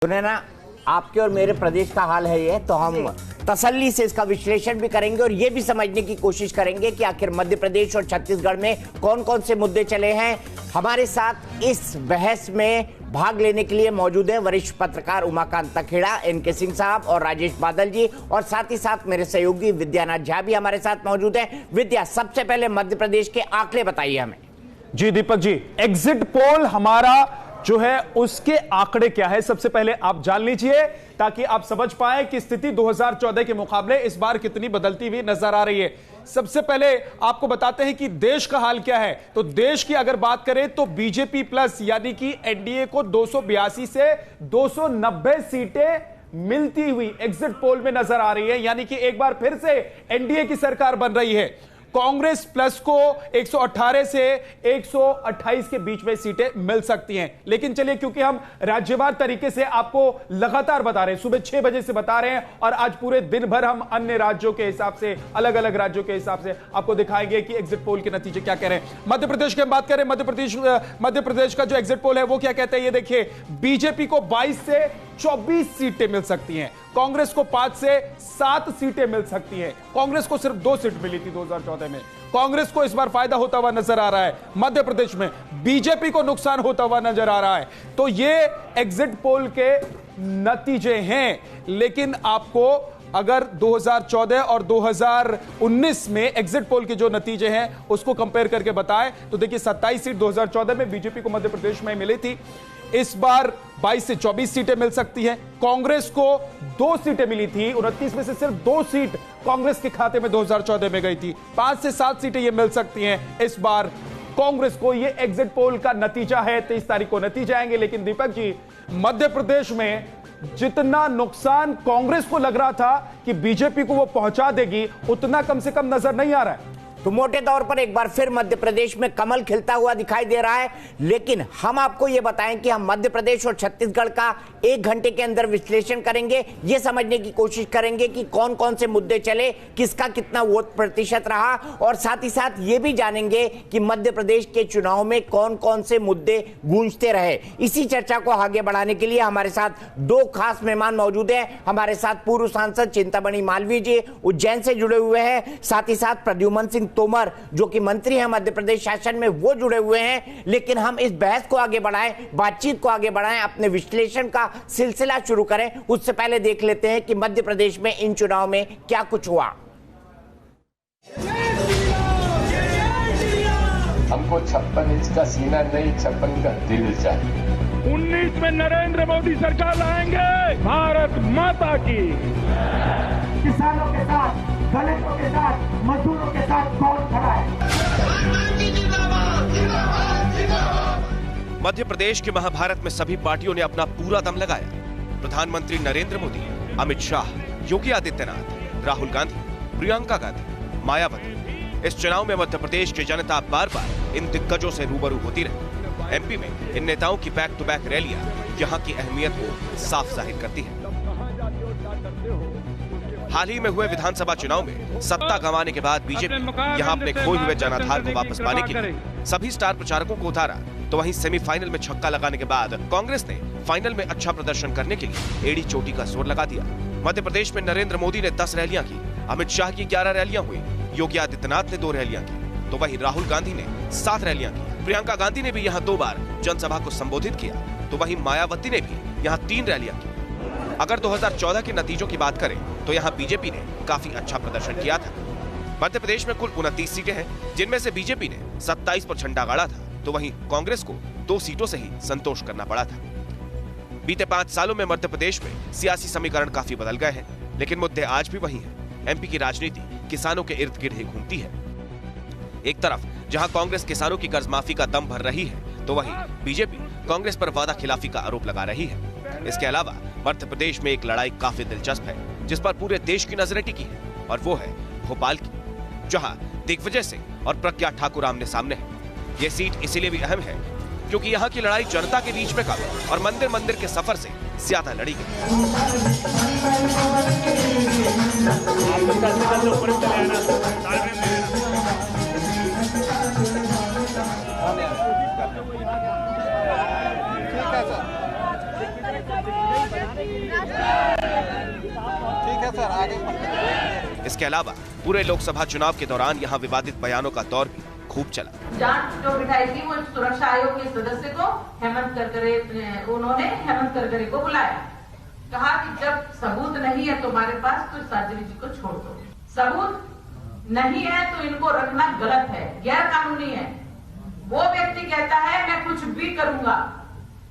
सुने ना, आपके और मेरे प्रदेश का हाल है ये, तो हम तसल्ली से इसका विश्लेषण भी करेंगे और ये भी समझने की कोशिश करेंगे कि आखिर मध्य प्रदेश और छत्तीसगढ़ में कौन कौन से मुद्दे चले हैं। हमारे साथ इस बहस में भाग लेने के लिए मौजूद हैं वरिष्ठ पत्रकार उमाकांत तखेड़ा, एनके सिंह साहब और राजेश बादल जी, और साथ ही साथ मेरे सहयोगी विद्यानाथ झा भी हमारे साथ मौजूद हैं। विद्या, सबसे पहले मध्य प्रदेश के आंकड़े बताइए हमें। जी दीपक जी, एग्जिट पोल हमारा जो है उसके आंकड़े क्या है सबसे पहले आप जान लीजिए, ताकि आप समझ पाए कि स्थिति 2014 के मुकाबले इस बार कितनी बदलती हुई नजर आ रही है। सबसे पहले आपको बताते हैं कि देश का हाल क्या है। तो देश की अगर बात करें तो बीजेपी प्लस यानी कि एनडीए को 282 से 290 सीटें मिलती हुई एग्जिट पोल में नजर आ रही है, यानी कि एक बार फिर से एनडीए की सरकार बन रही है। कांग्रेस प्लस को 118 से 128 के बीच में सीटें मिल सकती हैं। लेकिन चलिए, क्योंकि हम राज्यवार तरीके से आपको लगातार बता रहे हैं, सुबह 6 बजे से बता रहे हैं और आज पूरे दिन भर हम अन्य राज्यों के हिसाब से, अलग अलग राज्यों के हिसाब से आपको दिखाएंगे कि एग्जिट पोल के नतीजे क्या कह रहे हैं। मध्य प्रदेश की हम बात करें, मध्य प्रदेश का जो एग्जिट पोल है वो क्या कहता है, ये देखिए। बीजेपी को 22 से 24 सीटें मिल सकती हैं, कांग्रेस को 5 से 7 सीटें मिल सकती हैं। कांग्रेस को सिर्फ 2 सीट मिली थी 2014 में। कांग्रेस को इस बार फायदा होता हुआ नजर आ रहा है मध्य प्रदेश में, बीजेपी को नुकसान होता हुआ नजर आ रहा है। तो ये एग्जिट पोल के नतीजे हैं। लेकिन आपको अगर 2014 और 2019 में एग्जिट पोल के जो नतीजे हैं उसको कंपेयर करके बताएं तो देखिए, 27 सीट 2014 में बीजेपी को मध्य प्रदेश में मिली थी, इस बार 22 से 24 सीटें मिल सकती हैं। कांग्रेस को 2 सीटें मिली थी, 29 में से सिर्फ 2 सीट कांग्रेस के खाते में 2014 में गई थी। 5 से 7 सीटें ये मिल सकती हैं इस बार कांग्रेस को। ये एग्जिट पोल का नतीजा है, 23 तारीख को नतीजे आएंगे। लेकिन दीपक जी, मध्य प्रदेश में जितना नुकसान कांग्रेस को लग रहा था कि बीजेपी को वो पहुंचा देगी, उतना कम से कम नजर नहीं आ रहा है। तो मोटे तौर पर एक बार फिर मध्य प्रदेश में कमल खिलता हुआ दिखाई दे रहा है। लेकिन हम आपको यह बताएं कि हम मध्य प्रदेश और छत्तीसगढ़ का 1 घंटे के अंदर विश्लेषण करेंगे, यह समझने की कोशिश करेंगे कि कौन कौन से मुद्दे चले, किसका कितना वोट प्रतिशत रहा, और साथ ही साथ यह भी जानेंगे कि मध्य प्रदेश के चुनाव में कौन कौन से मुद्दे गूंजते रहे। इसी चर्चा को आगे बढ़ाने के लिए हमारे साथ 2 खास मेहमान मौजूद हैं। हमारे साथ पूर्व सांसद चिंतामणि मालवीय जी उज्जैन से जुड़े हुए हैं, साथ ही साथ प्रद्युमन सिंह तोमर जो कि मंत्री हैं मध्य प्रदेश शासन में, वो जुड़े हुए हैं। लेकिन हम इस बहस को आगे बढ़ाएं, बातचीत को आगे बढ़ाएं, अपने विश्लेषण का सिलसिला शुरू करें, उससे पहले देख लेते हैं कि मध्य प्रदेश में इन चुनाव में क्या कुछ हुआ। हमको 56 इंच का सीना नहीं, 56 का दिल चाहिए। 19 में नरेंद्र मोदी सरकार लाएंगे, भारत माता की। किसानों के साथ, दलितों के साथ, मजदूरों के साथ कौन खड़ा है? मध्य प्रदेश के महाभारत में सभी पार्टियों ने अपना पूरा दम लगाया। प्रधानमंत्री नरेंद्र मोदी, अमित शाह, योगी आदित्यनाथ, राहुल गांधी, प्रियंका गांधी, मायावती। इस चुनाव में मध्य प्रदेश की जनता बार बार इन दिग्गजों से रूबरू होती रही। एमपी में इन नेताओं की बैक टू बैक रैलियां यहां की अहमियत को साफ जाहिर करती है। हाल ही में हुए विधानसभा चुनाव में सत्ता गंवाने के बाद बीजेपी यहां अपने खोए हुए जनाधार को वापस पाने के लिए सभी स्टार प्रचारकों को उतारा। तो वहीं सेमीफाइनल में छक्का लगाने के बाद कांग्रेस ने फाइनल में अच्छा प्रदर्शन करने के लिए एड़ी चोटी का जोर लगा दिया। मध्य प्रदेश में नरेंद्र मोदी ने 10 रैलियां की, अमित शाह की 11 रैलियां हुई, योगी आदित्यनाथ ने 2 रैलियां की, तो वहीं राहुल गांधी ने 7 रैलियां की। प्रियंका गांधी ने भी यहाँ 2 बार जनसभा को संबोधित किया, तो वहीं मायावती ने भी यहाँ 3 रैलियां की। अगर 2014 के नतीजों की बात करें तो यहाँ बीजेपी ने काफी अच्छा प्रदर्शन किया था। मध्य प्रदेश में कुल 29 सीटें हैं, जिनमें से बीजेपी ने 27 पर झंडा गाड़ा था, तो वहीं कांग्रेस को 2 सीटों से ही संतोष करना पड़ा था। बीते 5 सालों में मध्य प्रदेश में सियासी समीकरण काफी बदल गए हैं, लेकिन मुद्दे आज भी वही हैं। एमपी की राजनीति किसानों के इर्द गिर्द ही घूमती है। एक तरफ जहां कांग्रेस किसानों की कर्ज माफी का दम भर रही है, तो वहीं बीजेपी कांग्रेस पर वादा खिलाफी का आरोप लगा रही है। इसके अलावा मध्य प्रदेश में एक लड़ाई काफी दिलचस्प है, जिस पर पूरे देश की नजरें टिकी है, और वो है भोपाल की, जहां दिग्विजय सिंह और प्रज्ञा ठाकुर आमने सामने है। ये सीट इसीलिए भी अहम है क्योंकि यहाँ की लड़ाई जनता के बीच में कम और मंदिर मंदिर के सफर से ज्यादा लड़ी गई। ठीक है सर। इसके अलावा पूरे लोकसभा चुनाव के दौरान यहाँ विवादित बयानों का दौर भी खूब चला। जांच जो बिठाई थी वो सुरक्षा आयोग के सदस्य को हेमंत करकरे, उन्होंने हेमंत करकरे को बुलाया, कहा कि जब सबूत नहीं है तुम्हारे पास तो साध्वी जी को छोड़ दो। सबूत नहीं है तो इनको रखना गलत है, गैर कानूनी है। वो व्यक्ति कहता है मैं कुछ भी करूंगा,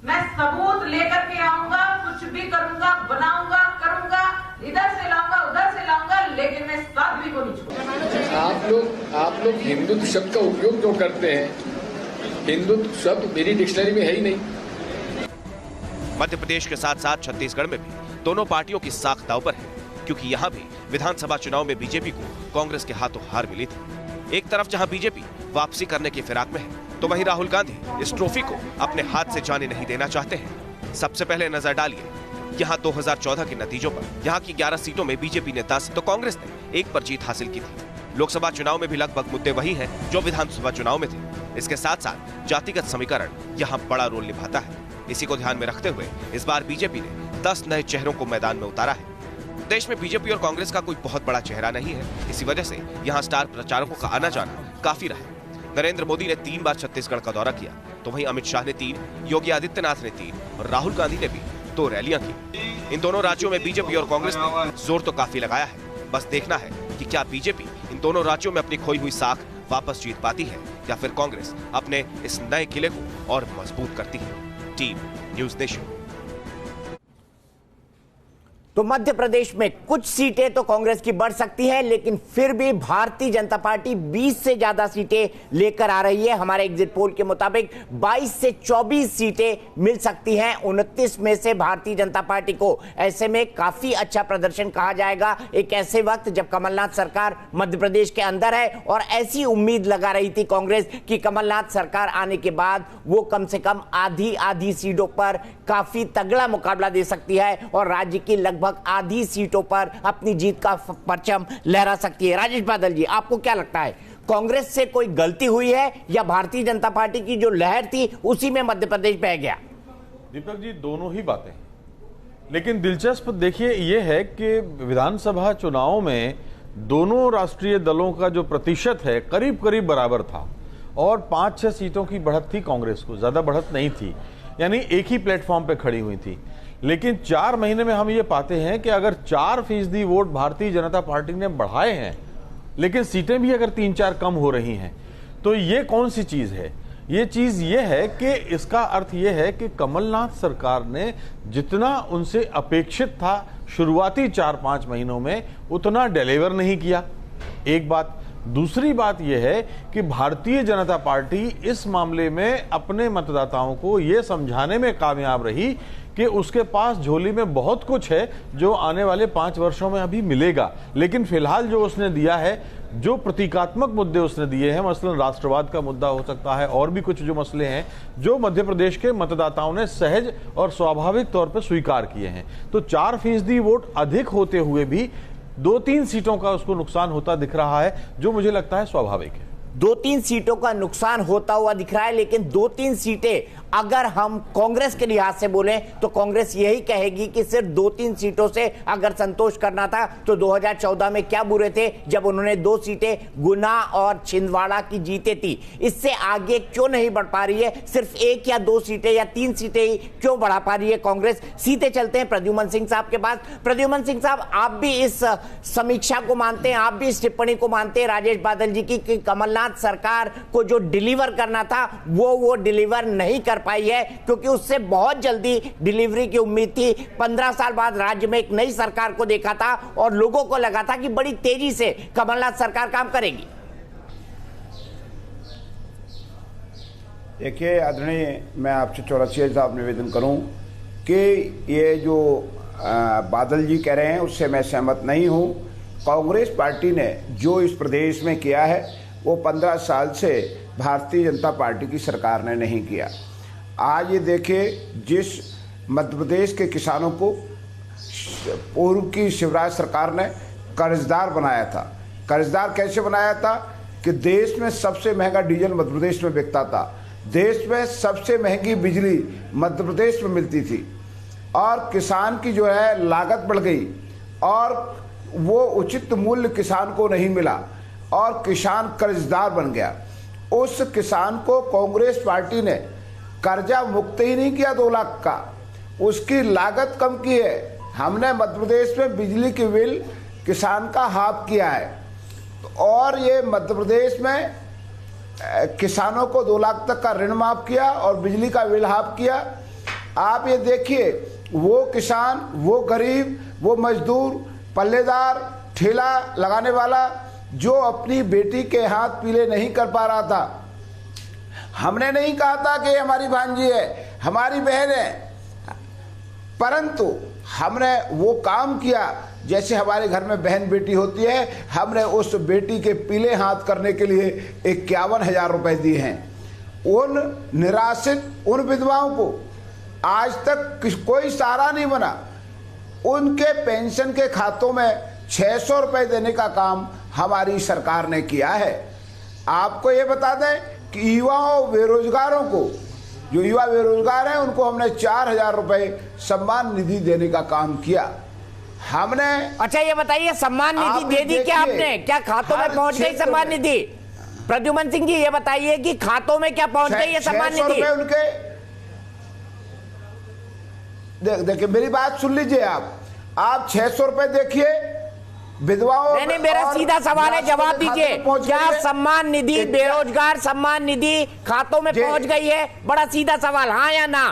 मैं सबूत लेकर के आऊंगा, कुछ भी करूंगा, बनाऊंगा, करूंगा, इधर से लाऊंगा, उधर से लाऊंगा, लेकिन मैं साध्वी को नहीं छोड़ूंगा। आप लोग हिंदुत्व शब्द का उपयोग क्यों करते हैं? हिंदुत्व शब्द मेरी डिक्शनरी में है ही नहीं। मध्य प्रदेश के साथ साथ छत्तीसगढ़ में भी दोनों पार्टियों की साख दांव पर है, क्योंकि यहाँ भी विधानसभा चुनाव में बीजेपी को कांग्रेस के हाथों हार मिली थी। एक तरफ जहाँ बीजेपी वापसी करने की फिराक में है, तो वहीं राहुल गांधी इस ट्रॉफी को अपने हाथ से जाने नहीं देना चाहते हैं। सबसे पहले नजर डालिए यहाँ 2014 के नतीजों पर। यहाँ की 11 सीटों में बीजेपी ने 10 तो कांग्रेस ने 1 पर जीत हासिल की थी। लोकसभा चुनाव में भी लगभग मुद्दे वही हैं जो विधानसभा चुनाव में थे। इसके साथ साथ जातिगत समीकरण यहाँ बड़ा रोल निभाता है। इसी को ध्यान में रखते हुए इस बार बीजेपी ने 10 नए चेहरों को मैदान में उतारा है। देश में बीजेपी और कांग्रेस का कोई बहुत बड़ा चेहरा नहीं है, इसी वजह से यहाँ स्टार प्रचारकों का आना जाना काफी रहा। नरेंद्र मोदी ने 3 बार छत्तीसगढ़ का दौरा किया, तो वहीं अमित शाह ने 3, योगी आदित्यनाथ ने 3 और राहुल गांधी ने भी 2 रैलियां की। इन दोनों राज्यों में बीजेपी और कांग्रेस ने जोर तो काफी लगाया है। बस देखना है कि क्या बीजेपी इन दोनों राज्यों में अपनी खोई हुई साख वापस जीत पाती है या फिर कांग्रेस अपने इस नए किले को और मजबूत करती है। Team news nation. तो मध्य प्रदेश में कुछ सीटें तो कांग्रेस की बढ़ सकती है, लेकिन फिर भी भारतीय जनता पार्टी 20 से ज्यादा सीटें लेकर आ रही है। हमारे एग्जिट पोल के मुताबिक 22 से 24 सीटें मिल सकती हैं 29 में से भारतीय जनता पार्टी को। ऐसे में काफी अच्छा प्रदर्शन कहा जाएगा एक ऐसे वक्त जब कमलनाथ सरकार मध्य प्रदेश के अंदर है, और ऐसी उम्मीद लगा रही थी कांग्रेस कि कमलनाथ सरकार आने के बाद वो कम से कम आधी सीटों पर काफी तगड़ा मुकाबला दे सकती है और राज्य की लगभग आधी सीटों पर अपनी जीत का परचम लहरा सकती है। राजेश बादल जी, आपको क्या लगता है, कांग्रेस से कोई गलती हुई है या भारतीय जनता पार्टी की जो लहर थी उसी में मध्य प्रदेश बह गया? दीपक जी, दोनों ही बातें, लेकिन दिलचस्प देखिए यह है कि विधानसभा चुनाव में दोनों राष्ट्रीय दलों का जो प्रतिशत है करीब करीब बराबर था और 5-6 सीटों की बढ़त थी कांग्रेस को, ज्यादा बढ़त नहीं थी, यानी एक ही प्लेटफॉर्म पे खड़ी हुई थी। लेकिन 4 महीने में हम ये पाते हैं कि अगर 4% वोट भारतीय जनता पार्टी ने बढ़ाए हैं, लेकिन सीटें भी अगर 3-4 कम हो रही हैं, तो ये कौन सी चीज है? ये चीज ये है कि इसका अर्थ ये है कि कमलनाथ सरकार ने जितना उनसे अपेक्षित था शुरुआती 4-5 महीनों में, उतना डिलीवर नहीं किया। एक बात। दूसरी बात यह है कि भारतीय जनता पार्टी इस मामले में अपने मतदाताओं को यह समझाने में कामयाब रही कि उसके पास झोली में बहुत कुछ है जो आने वाले 5 वर्षों में अभी मिलेगा, लेकिन फिलहाल जो उसने दिया है, जो प्रतीकात्मक मुद्दे उसने दिए हैं, मसलन राष्ट्रवाद का मुद्दा हो सकता है और भी कुछ जो मसले हैं जो मध्य प्रदेश के मतदाताओं ने सहज और स्वाभाविक तौर पर स्वीकार किए हैं, तो 4% वोट अधिक होते हुए भी 2-3 सीटों का उसको नुकसान होता दिख रहा है, जो मुझे लगता है स्वाभाविक है। 2-3 सीटों का नुकसान होता हुआ दिख रहा है, लेकिन 2-3 सीटें अगर हम कांग्रेस के लिहाज से बोलें तो कांग्रेस यही कहेगी कि सिर्फ 2-3 सीटों से अगर संतोष करना था तो 2014 में क्या बुरे थे जब उन्होंने 2 सीटें गुना और छिंदवाड़ा की जीते थी। इससे आगे क्यों नहीं बढ़ पा रही है? सिर्फ 1 या 2 सीटें या 3 सीटें ही क्यों बढ़ा पा रही है कांग्रेस? सीधे चलते हैं प्रद्युमन सिंह साहब के पास। प्रद्युमन सिंह साहब, आप भी इस समीक्षा को मानते हैं, आप भी इस टिप्पणी को मानते हैं राजेश बादल जी की कि कमलनाथ सरकार को जो डिलीवर करना था वो डिलीवर नहीं कर पाई है, क्योंकि उससे बहुत जल्दी डिलीवरी की उम्मीद थी। 15 साल बाद राज्य में एक नई सरकार को देखा था और लोगों को लगा था कि बड़ी तेजी से कमलनाथ सरकार काम करेगी। देखिए आदरणीय, मैं आपसे 84 साहब निवेदन करूं कि ये जो बादल जी कह रहे हैं उससे मैं सहमत नहीं हूं। कांग्रेस पार्टी ने जो इस प्रदेश में किया है वो 15 साल से भारतीय जनता पार्टी की सरकार ने नहीं किया। आज ये देखिए, जिस मध्य प्रदेश के किसानों को पूर्व की शिवराज सरकार ने कर्जदार बनाया था। कर्जदार कैसे बनाया था कि देश में सबसे महंगा डीजल मध्य प्रदेश में बिकता था, देश में सबसे महंगी बिजली मध्य प्रदेश में मिलती थी, और किसान की जो है लागत बढ़ गई और वो उचित मूल्य किसान को नहीं मिला और किसान कर्जदार बन गया। उस किसान को कांग्रेस पार्टी ने कर्जा मुक्त ही नहीं किया 2 लाख का, उसकी लागत कम की है। हमने मध्य प्रदेश में बिजली की बिल किसान का हाफ किया है और ये मध्य प्रदेश में किसानों को 2 लाख तक का ऋण माफ किया और बिजली का बिल हाफ किया। आप ये देखिए, वो किसान, वो गरीब, वो मजदूर, पल्लेदार, ठेला लगाने वाला जो अपनी बेटी के हाथ पीले नहीं कर पा रहा था, हमने नहीं कहा था कि हमारी भांजी है, हमारी बहन है, परंतु हमने वो काम किया जैसे हमारे घर में बहन बेटी होती है। हमने उस बेटी के पीले हाथ करने के लिए 51,000 रुपए दिए हैं। उन निराश्रित, उन विधवाओं को आज तक कोई सहारा नहीं बना। उनके पेंशन के खातों में 600 रुपए देने का काम हमारी सरकार ने किया है। आपको ये बता दें कि युवाओं, बेरोजगारों को, जो युवा बेरोजगार हैं, उनको हमने 4,000 रुपए सम्मान निधि देने का काम किया। हमने अच्छा ये बताइए, सम्मान निधि दे दी क्या आपने? क्या खातों में पहुंच गई सम्मान निधि? प्रद्युमन सिंह जी ये बताइए कि खातों में क्या पहुंच गई है सम्मान निधि? उनके देखिए, मेरी बात सुन लीजिए। आप 600 रुपए देखिए विधवाओं। नहीं, मेरा सीधा सवाल है, जवाब दीजिए। क्या सम्मान निधि, बेरोजगार सम्मान निधि खातों में पहुंच गई है? बड़ा सीधा सवाल, हाँ या ना?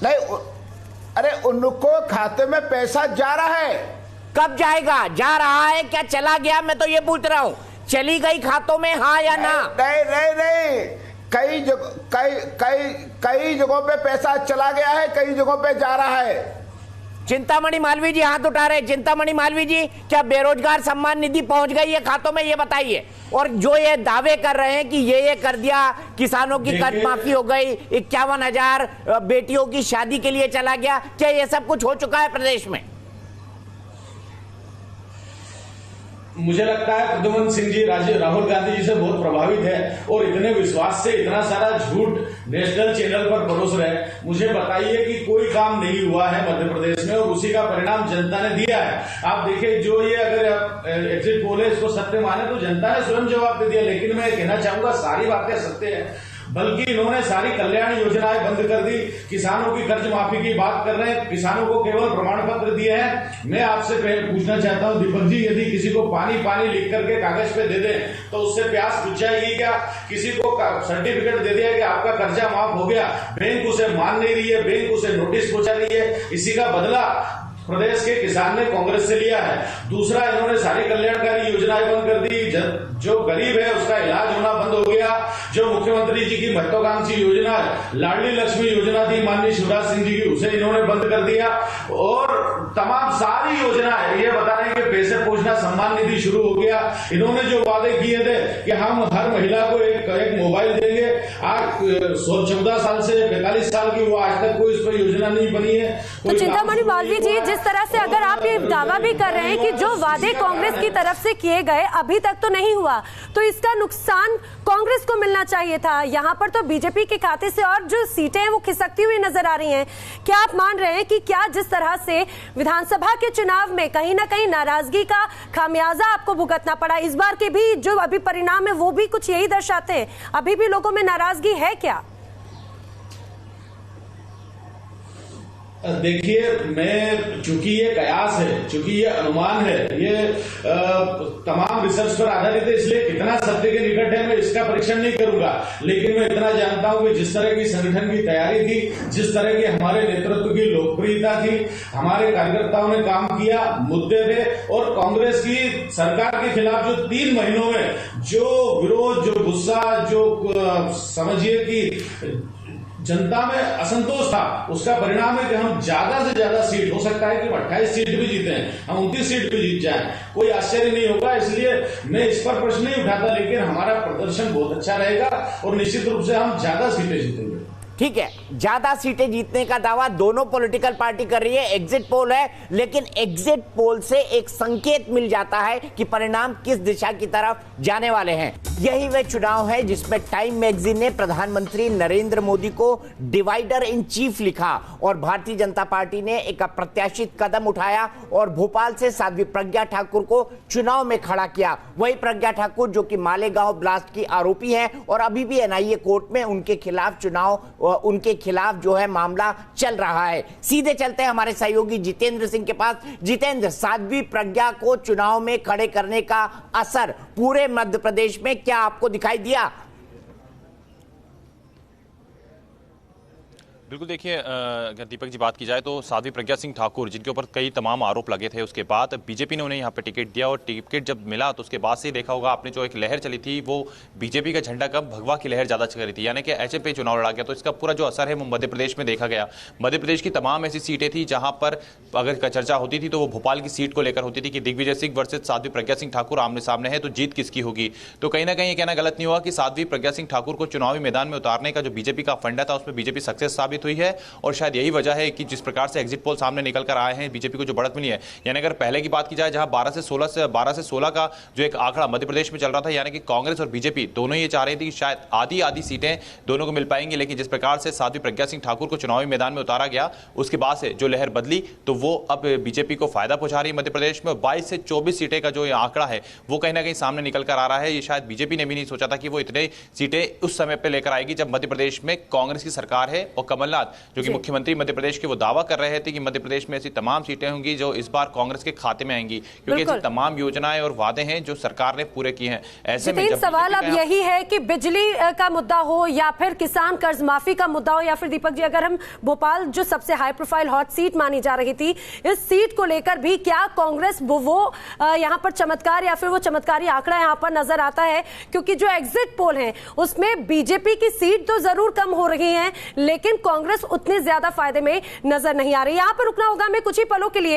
नहीं, अरे उनको खाते में पैसा जा रहा है। कब जाएगा? जा रहा है क्या चला गया? मैं तो ये पूछ रहा हूँ, चली गई खातों में, हाँ या ना? नहीं, कई जगहों पे पैसा चला गया है, कई जगहों पे जा रहा है। चिंतामणि मालवीय जी हाथ उठा रहे। चिंतामणि मालवीय जी, क्या बेरोजगार सम्मान निधि पहुंच गई है खातों में? ये बताइए। और जो ये दावे कर रहे हैं कि ये कर दिया, किसानों की कर्ज माफी हो गई, 51,000 बेटियों की शादी के लिए चला गया, क्या ये सब कुछ हो चुका है प्रदेश में? मुझे लगता है प्रद्युमन सिंह जी राहुल गांधी जी से बहुत प्रभावित है और इतने विश्वास से इतना सारा झूठ नेशनल चैनल पर परोस रहे। मुझे बताइए कि कोई काम नहीं हुआ है मध्य प्रदेश में और उसी का परिणाम जनता ने दिया है। आप देखिए, जो ये अगर एग्जिट पोल है इसको सत्य माने तो जनता ने स्वयं जवाब दे दिया। लेकिन मैं कहना चाहूंगा, सारी बातें सत्य है, बल्कि इन्होंने सारी कल्याण योजनाएं बंद कर दी। किसानों की कर्ज माफी की बात कर रहे हैं, किसानों को केवल प्रमाण पत्र दिए हैं। मैं आपसे पूछना चाहता हूं दीपक जी, यदि किसी को पानी पानी लिख करके कागज पे दे दें तो उससे प्यास बुझ जाएगी क्या? किसी को सर्टिफिकेट दे दिया कि आपका कर्जा माफ हो गया, बैंक उसे मान नहीं रही है, बैंक उसे नोटिस पहुंचा रही है, इसी का बदला प्रदेश के किसान ने कांग्रेस से लिया है। दूसरा, इन्होंने सारी कल्याणकारी योजनाएं बंद कर दी। जो गरीब है उसका इलाज होना बंद हो गया। जो मुख्यमंत्री जी की महत्वाकांक्षी योजना है, लाडली लक्ष्मी योजना थी माननीय शिवराज सिंह जी की, उसे इन्होंने बंद कर दिया। और तमाम सारी योजनाएं ये बता रहे हैं कि पैसे पहुंचना, सम्मान निधि शुरू हो गया। इन्होंने जो वादे किए थे कि हम हर महिला को एक मोबाइल देंगे, आज 14 साल से 45 साल की वो आज तक कोई इस पर योजना नहीं बनी है। तो चिंतामणि मालवीय जी, जिस तरह से अगर आप ये दावा भी कर रहे हैं कि जो वादे कांग्रेस की तरफ से किए गए अभी तक तो नहीं हुआ, तो इसका नुकसान कांग्रेस को मिलना चाहिए था। यहाँ पर तो बीजेपी के खाते से और जो सीटें हैं वो खिसकती हुई नजर आ रही हैं। क्या आप मान रहे हैं कि क्या जिस तरह से विधानसभा के चुनाव में कहीं ना कहीं नाराजगी का खामियाजा आपको भुगतना पड़ा, इस बार के भी जो अभी परिणाम है वो भी कुछ यही दर्शाते हैं? अभी भी लोगों में नाराजगी है क्या? देखिए, मैं चूंकि ये कयास है, चूंकि ये अनुमान है, ये तमाम रिसर्च पर आधारित है, इसलिए कितना सत्य के निकट है मैं इसका परीक्षण नहीं करूंगा। लेकिन मैं इतना जानता हूं कि जिस तरह की संगठन की तैयारी थी, जिस तरह की हमारे नेतृत्व की लोकप्रियता थी, हमारे कार्यकर्ताओं ने काम किया, मुद्दे थे, और कांग्रेस की सरकार के खिलाफ जो 3 महीनों में जो विरोध, जो गुस्सा, जो समझिए कि जनता में असंतोष था, उसका परिणाम है कि हम ज्यादा से ज्यादा सीट, हो सकता है कि 28 सीट भी जीते हैं, हम 29 सीट भी जीत जाएं, कोई आश्चर्य नहीं होगा। इसलिए मैं इस पर प्रश्न नहीं उठाता, लेकिन हमारा प्रदर्शन बहुत अच्छा रहेगा और निश्चित रूप से हम ज्यादा सीटें जीतेंगे। ठीक है, ज्यादा सीटें जीतने का दावा दोनों पॉलिटिकल पार्टी कर रही है, एग्जिट पोल है, लेकिन एग्जिट पोल से एक संकेत मिल जाता है कि परिणाम किस दिशा की तरफ जाने वाले हैं। यही वह चुनाव है जिसमें टाइम मैगजीन ने प्रधानमंत्री नरेंद्र मोदी को डिवाइडर इन चीफ लिखा और भारतीय जनता पार्टी ने एक अप्रत्याशित कदम उठाया और भोपाल से साध्वी प्रज्ञा ठाकुर को चुनाव में खड़ा किया। वही प्रज्ञा ठाकुर जो कि मालेगांव ब्लास्ट की आरोपी है और अभी भी एनआईए कोर्ट में उनके खिलाफ जो है मामला चल रहा है। सीधे चलते हैं हमारे सहयोगी जितेंद्र सिंह के पास। जितेंद्र, साध्वी प्रज्ञा को चुनाव में खड़े करने का असर पूरे मध्य प्रदेश में क्या आपको दिखाई दिया? बिल्कुल, देखिए अगर दीपक जी बात की जाए तो साध्वी प्रज्ञा सिंह ठाकुर जिनके ऊपर कई तमाम आरोप लगे थे, उसके बाद बीजेपी ने उन्हें यहाँ पे टिकट दिया और टिकट जब मिला तो उसके बाद से देखा होगा आपने, जो एक लहर चली थी वो बीजेपी का झंडा कम भगवा की लहर ज्यादा चल रही थी, यानी कि एचएम चुनाव लड़ा गया। तो इसका पूरा जो असर है वो मध्य प्रदेश में देखा गया। मध्य प्रदेश की तमाम ऐसी सीटें थी जहां पर अगर चर्चा होती थी तो वो भोपाल की सीट को लेकर होती थी कि दिग्विजय सिंह वर्सेज साध्वी प्रज्ञा सिंह ठाकुर आमने सामने है तो जीत किसकी होगी। तो कहीं ना कहीं ये कहना गलत नहीं हुआ कि साध्वी प्रज्ञा सिंह ठाकुर को चुनावी मैदान में उतारने का जो बीजेपी का फंडा था उसमें बीजेपी सक्सेस साबित हुई है और शायद यही वजह है कि जिस प्रकार से एग्जिट पोल सामने निकल कर आए हैं, बीजेपी को जो बढ़त मिली है। यानी अगर पहले की बात की जाए जहां 12 से 16 का जो एक आंकड़ा मध्य प्रदेश में चल रहा था, यानी कि कांग्रेस और बीजेपी दोनों ये चाह रही थी कि शायद आधी सीटें दोनों को मिल पाएंगी, लेकिन जिस प्रकार से साध्वी प्रज्ञा सिंह ठाकुर को चुनावी मैदान में उतारा गया उसके बाद से जो लहर बदली तो वो अब बीजेपी को फायदा पहुंचा रही है मध्य प्रदेश में। 22 से 24 सीटें का जो ये आंकड़ा है वो कहीं ना कहीं सामने निकल कर आ रहा है। ये शायद बीजेपी ने भी नहीं सोचा था कि वो इतने सीटें उस समय पर लेकर आएगी जब मध्य प्रदेश में कांग्रेस की सरकार है और कमलनाथ जो कि मुख्यमंत्री मध्य प्रदेश के वो दावा कर रहे थे कि मध्य प्रदेश में ऐसी तमाम सीटें होंगी जो इस बार कांग्रेस के खाते में आएंगी, क्योंकि ऐसी तमाम योजनाएं और वादे हैं जो सरकार ने पूरे किए हैं। ऐसे में सवाल अब यही है कि बिजली का मुद्दा हो या फिर किसान कर्ज माफी का मुद्दा हो या फिर दीपक जी अगर हम भोपाल जो सबसे हाई प्रोफाइल हॉट सीट मानी जा रही थी, इस सीट को लेकर भी क्या कांग्रेस वो यहाँ पर चमत्कार या फिर वो चमत्कारी आंकड़ा यहाँ पर नजर आता है? क्योंकि जो एग्जिट पोल है उसमें बीजेपी की सीट तो जरूर कम हो रही है लेकिन कांग्रेस उतने ज्यादा फायदे में नजर नहीं आ रही। यहां पर रुकना होगा हमें कुछ ही पलों के लिए।